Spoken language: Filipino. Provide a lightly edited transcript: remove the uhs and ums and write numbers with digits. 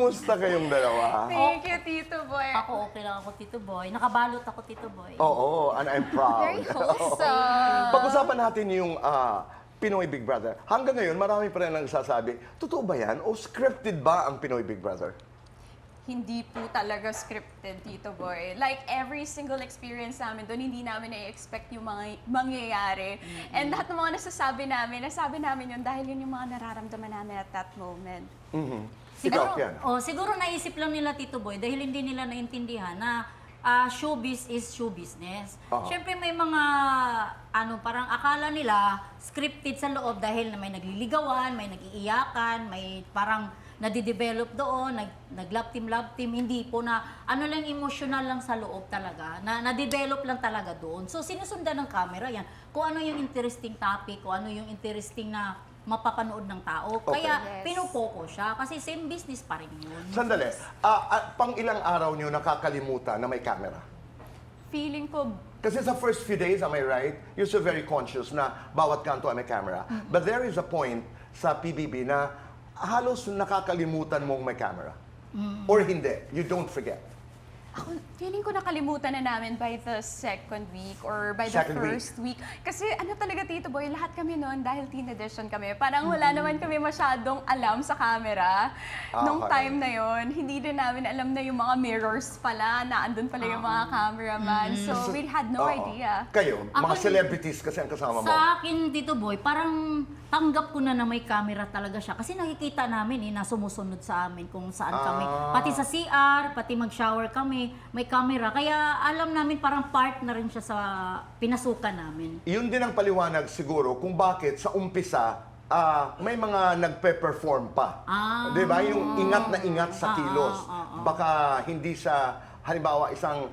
Kumusta kayong dalawa? Thank you, Tito Boy. Ako, okay lang ako, Tito Boy. Nakabalot ako, Tito Boy. Oo, and I'm proud. Very wholesome. Pag-usapan natin yung Pinoy Big Brother. Hanggang ngayon, marami pa rin nagsasabi, totoo ba yan? O scripted ba ang Pinoy Big Brother? Hindi po talaga scripted, Tito Boy. Like, every single experience namin doon, hindi namin na-expect yung mga mangyayari. And lahat ng mga nasabi namin yun dahil yun yung mga nararamdaman namin at that moment. Siguro, Ikaw, Kian. siguro naisip lang nila, Tito Boy, dahil hindi nila naintindihan na showbiz is show business. Oo. Siyempre may mga, parang akala nila scripted sa loob dahil na may nagliligawan, may nag-iiyakan, may parang nadidevelop doon, nag-love team, hindi po na, lang, emotional lang sa loob talaga, na-develop lang talaga doon. So, sinusundan ng camera yan, kung ano yung interesting topic, kung ano yung interesting na mapapanood ng tao. Okay. Kaya, Yes. pinupoko siya, kasi same business pa rin yun. Sandali, pang ilang araw nyo nakakalimutan na may camera? Feeling ko, Kasi sa first few days, am I right? You're so very conscious na bawat kanto ay may camera. But there is a point sa PBB na halos nakakalimutan mong may camera. Or hindi, you don't forget. ako, feeling ko nakalimutan na namin by the second week or by the Second week. first week. Kasi ano talaga, Tito Boy, lahat kami noon, dahil teen edition kami, parang wala naman kami masyadong alam sa camera. Nung Okay. time na yon, hindi din namin alam na yung mga mirrors pala, na andun pala yung mga cameraman. So, we had no Oo. idea. Kayo, mga Ako- celebrities kasi ang kasama mo. Sa akin, Tito Boy, parang tanggap ko na may camera talaga siya. Kasi nakikita namin na sumusunod sa amin kung saan kami. Pati sa CR, pati mag-shower kami, may camera. Kaya alam namin parang part na rin siya sa pinasukan namin. Yun din ang paliwanag siguro kung bakit sa umpisa may mga nagpe-perform pa. Di ba? Yung ingat na ingat sa kilos. Baka hindi sa, halimbawa, isang